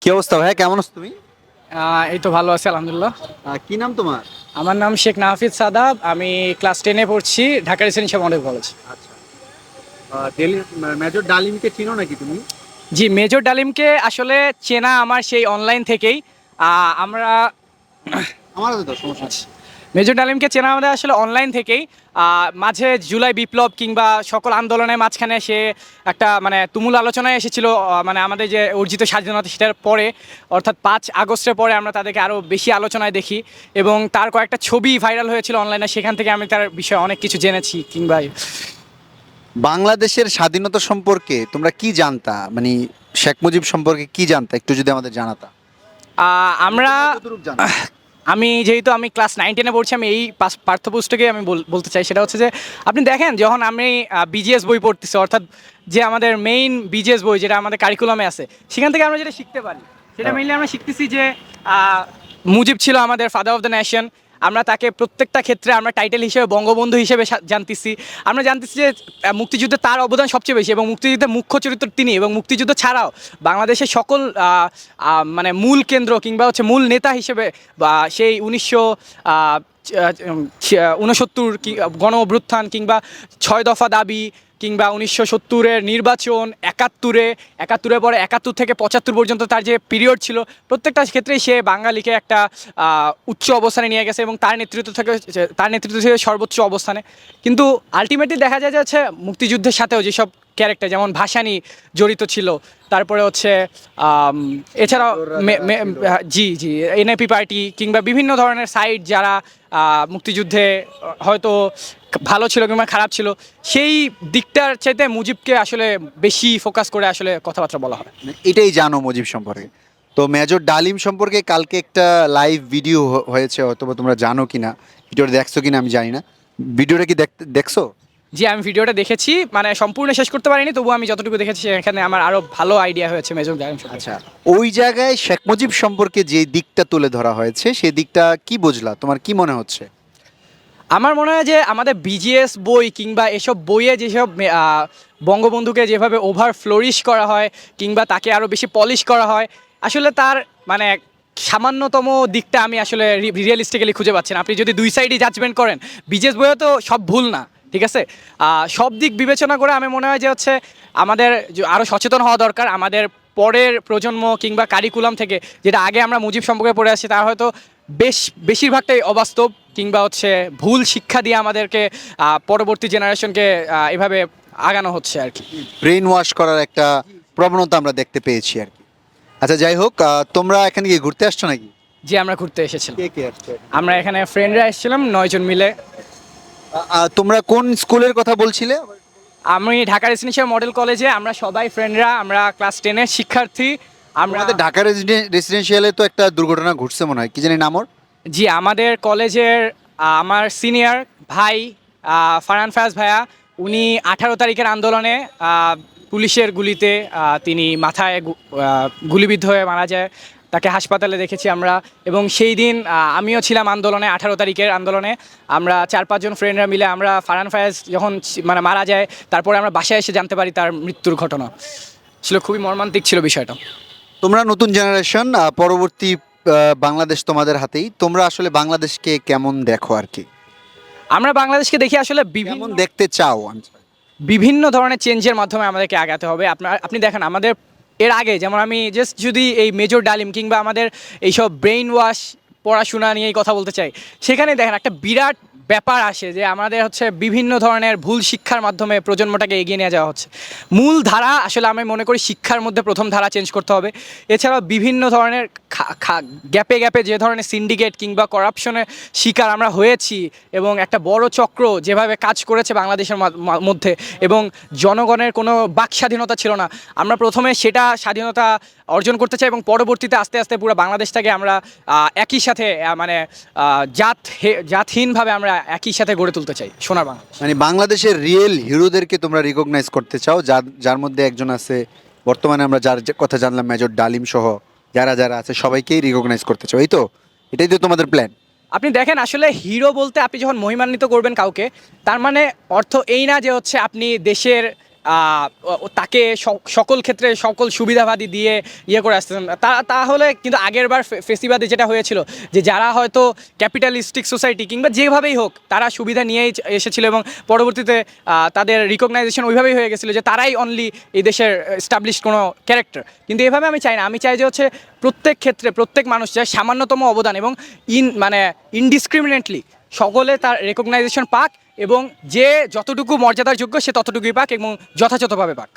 কি অবস্থা ভাইয়া, কেমন আছো তুমি? এই তো ভালো আছি আলহামদুলিল্লাহ। কি নাম তোমার? আমার নাম শেখ নাহাফিজ সাদাব। আমি ক্লাস 10-এ পড়ছি, ঢাকা রেসিডেন্সিয়াল মডেল কলেজ। আচ্ছা। মেজর ডালিমকে চিনো নাকি তুমি? জি, মেজর ডালিমকে আসলে চেনা আমার সেই অনলাইন থেকেই। আমরা আমার তো সমস্যা নেই। মেজর ডালিমকে চেনা আমাদের আসলে অনলাইন থেকেই। মাঝে জুলাই বিপ্লব কিংবা সকল আন্দোলনের মাঝখানে সে একটা মানে তুমুল আলোচনায় এসেছিল। মানে আমাদের যে অর্জিত স্বাধীনতা সেটার পরে, অর্থাৎ 5 আগস্টের পরে আমরা তাদেরকে আরও বেশি আলোচনায় দেখি এবং তার কয়েকটা ছবি ভাইরাল হয়েছিল অনলাইনে। সেখান থেকে আমি তার বিষয়ে অনেক কিছু জেনেছি কিংবা বাংলাদেশের স্বাধীনতা সম্পর্কে তোমরা কি জানতা, মানে শেখ মুজিব সম্পর্কে কি জানতা, একটু যদি আমাদের জানাতা। আমরা কতটুকু জানতা? আমি যেহেতু আমি ক্লাস 9-10-এ পড়ছি, আমি এই পাঠ্যপুস্তকে আমি বলতে চাই। সেটা হচ্ছে যে আপনি দেখেন, যখন আমি বিজিএস বই পড়তেছি, অর্থাৎ যে আমাদের মেইন বিজিএস বই যেটা আমাদের কারিকুলামে আছে, সেখান থেকে আমরা যেটা শিখতে পারি সেটা মেইনলি আমরা শিখতেছি যে মুজিব ছিল আমাদের ফাদার অফ দ্য নেশন। আমরা তাকে প্রত্যেকটা ক্ষেত্রে আমরা টাইটেল হিসেবে বঙ্গবন্ধু হিসেবে জানতেছি। আমরা জানতেছি যে মুক্তিযুদ্ধে তার অবদান সবচেয়ে বেশি এবং মুক্তিযুদ্ধের মুখ্য চরিত্র তিনি, এবং মুক্তিযুদ্ধ ছাড়াও বাংলাদেশের সকল মানে মূল কেন্দ্র কিংবা হচ্ছে মূল নেতা হিসেবে বা সেই 1969 গণ অভ্যুত্থান কিংবা 6 দফা দাবি কিংবা 1970-এর নির্বাচন, একাত্তরের পরে 71 থেকে 75 পর্যন্ত তার যে পিরিয়ড ছিল, প্রত্যেকটা ক্ষেত্রেই সে বাঙালিকে একটা উচ্চ অবস্থানে নিয়ে গেছে এবং তার নেতৃত্ব থেকে সর্বোচ্চ অবস্থানে। কিন্তু আলটিমেটলি দেখা যায় যে হচ্ছে মুক্তিযুদ্ধের সাথেও যেসব ক্যারেক্টার যেমন ভাসানী জড়িত ছিল, তারপরে হচ্ছে এছাড়াও জি জি এনআইপি পার্টি কিংবা বিভিন্ন ধরনের সাইড যারা মুক্তিযুদ্ধে হয়তো ভালো ছিল কিংবা খারাপ ছিল, সেই দিকটার চাইতে মুজিবকে আসলে বেশি ফোকাস করে আসলে কথাবার্তা বলা হয়। এটাই জানো মুজিব সম্পর্কে। তো মেজর ডালিম সম্পর্কে কালকে একটা লাইভ ভিডিও হয়েছে, হয়তো বা তোমরা জানো কিনা, ভিডিওটা দেখছো কিনা আমি জানি না। ভিডিওটা কি দেখছো? জি, আমি ভিডিওটা দেখেছি, মানে সম্পূর্ণ শেষ করতে পারিনি, তবুও আমি যতটুকু দেখেছি এখানে আমার আরো ভালো আইডিয়া হয়েছে মেজর ডালিম সম্পর্কে। আচ্ছা, ওই জায়গায় শেখ মুজিব সম্পর্কে যে দিকটা তুলে ধরা হয়েছে সেই দিকটা কি বুঝলা, তোমার কি মনে হচ্ছে? আমার মনে হয় যে আমাদের বিজিএস বই কিংবা এসব বইয়ে যেসব বঙ্গবন্ধুকে যেভাবে ওভার ফ্লোরিশ করা হয় কিংবা তাকে আরও বেশি পলিশ করা হয়, আসলে তার মানে সামান্যতম দিকটা আমি আসলে রিয়েলিস্টিক্যালি খুঁজে পাচ্ছি না। আপনি যদি দুই সাইডই জাজমেন্ট করেন, বিজিএস বইও তো সব ভুল না, ঠিক আছে। সব দিক বিবেচনা করে আমি মনে হয় যে হচ্ছে আমাদের আরও সচেতন হওয়া দরকার। আমাদের পরের প্রজন্ম কিংবা কারিকুলাম থেকে, যেটা আগে আমরা মুজিব সম্পর্কে পড়ে আসছি, তার হয়তো বেশিরভাগটাই অবাস্তব কিংবা হচ্ছে ভুল শিক্ষা দিয়ে আমাদেরকে পরবর্তী জেনারেশনকে এভাবে আগানো হচ্ছে আর কি। ব্রেন ওয়াশ করার একটা প্রবণতা আমরা দেখতে পেয়েছি আর কি। আচ্ছা, যাই হোক, তোমরা এখানে গিয়ে ঘুরতে আসছো নাকি? যে আমরা ঘুরতে এসেছিলাম, কে কে আসছে? আমরা এখানে ফ্রেন্ডরা এসেছিলাম 9 জন মিলে। তোমরা কোন স্কুলের কথা বলছিলে? আমি ঢাকা রেসিডেন্সিয়াল মডেল কলেজে, আমরা সবাই ফ্রেন্ডরা, আমরা ক্লাস 10-এর শিক্ষার্থী। আমরা আমাদের ঢাকা রেসিডেন্সিয়ালে তো একটা দুর্ঘটনা ঘটছে মনে হয়, কি জানি নাম ওর? জি, আমাদের কলেজের আমার সিনিয়র ভাই ফারহান ফায়াজ ভাইয়া, উনি 18 তারিখের আন্দোলনে পুলিশের গুলিতে তিনি মাথায় গুলিবিদ্ধ হয়ে মারা যায়। তাকে হাসপাতালে দেখেছি আমরা, এবং সেই দিন আমিও ছিলাম আন্দোলনে, 18 তারিখের আন্দোলনে। আমরা 4-5 জন ফ্রেন্ডরা মিলে আমরা ফারহান ফায়াজ যখন মানে মারা যায়, তারপরে আমরা বাসায় এসে জানতে পারি তার মৃত্যুর ঘটনা। আসলে খুবই মর্মান্তিক ছিল বিষয়টা। তোমরা নতুন জেনারেশন, পরবর্তী বাংলাদেশ তোমাদের হাতেই। তোমরা আসলে বাংলাদেশকে কেমন দেখো আর কি? আমরা বাংলাদেশকে দেখি আসলে কেমন দেখতে চাও? বিভিন্ন ধরনের চেঞ্জের মাধ্যমে আমাদেরকে আগাতে হবে। আপনি দেখেন, আমাদের এর আগে যেমন আমি জাস্ট যদি এই মেজর ডালিম কিংবা আমাদের এইসব ব্রেইন ওয়াশ পড়াশোনা নিয়েই কথা বলতে চাই, সেখানে দেখেন একটা বিরাট ব্যাপার আসে যে আমাদের হচ্ছে বিভিন্ন ধরনের ভুল শিক্ষার মাধ্যমে প্রজন্মটাকে এগিয়ে নিয়ে যাওয়া হচ্ছে। মূল ধারা আসলে আমি মনে করি শিক্ষার মধ্যে প্রথম ধারা চেঞ্জ করতে হবে। এছাড়াও বিভিন্ন ধরনের গ্যাপে গ্যাপে যে ধরনের সিন্ডিকেট কিংবা করাপশনের শিকার আমরা হয়েছি, এবং একটা বড় চক্র যেভাবে কাজ করেছে বাংলাদেশের মধ্যে, এবং জনগণের কোনো বাক স্বাধীনতা ছিল না। আমরা প্রথমে সেটা স্বাধীনতা অর্জন করতে চাই এবং পরবর্তীতে আস্তে আস্তে পুরো বাংলাদেশটাকে আমরা একই সাথে মানে জাতহীনভাবে আমরা একই সাথে গড়ে তুলতে চাই সোনার বাংলাদেশ। মানে বাংলাদেশের রিয়েল হিরোদেরকে তোমরা রিকগনাইজ করতে চাও, যার যার মধ্যে একজন আছে বর্তমানে আমরা যার কথা জানলাম, মেজর ডালিম সহ যারা যারা আছে সবাইকেই রিকগনাইজ করতে চাও, এই তো? এটাই তো তোমাদের প্ল্যান? আপনি দেখেন, আসলে হিরো বলতে আপনি যখন মহিমান্বিত করবেন কাউকে, তার মানে অর্থ এই না যে হচ্ছে আপনি দেশের তাকে সকল ক্ষেত্রে সকল সুবিধাবাদী দিয়ে ইয়ে করে আসতেছেন, তাহলে কিন্তু আগের বার ফেসিবাদে যেটা হয়েছিল যে যারা হয়তো ক্যাপিটালিস্টিক সোসাইটি কিংবা যেভাবেই হোক তারা সুবিধা নিয়েই এসেছিল এবং পরবর্তীতে তাদের রিকগনাইজেশন ওইভাবেই হয়ে গেছিলো যে তারাই অনলি এই দেশের এস্টাবলিশ কোনো ক্যারেক্টার। কিন্তু এভাবে আমি চাই না, আমি চাই যে হচ্ছে প্রত্যেক ক্ষেত্রে প্রত্যেক মানুষ চায় সামান্যতম অবদান এবং মানে ইনডিসক্রিমিনেটলি সকলে তার রেকগনাইজেশন পাক এবং যে যতটুকু মর্যাদার যোগ্য সে ততটুকুই পাক এবং যথাযথভাবে পাক।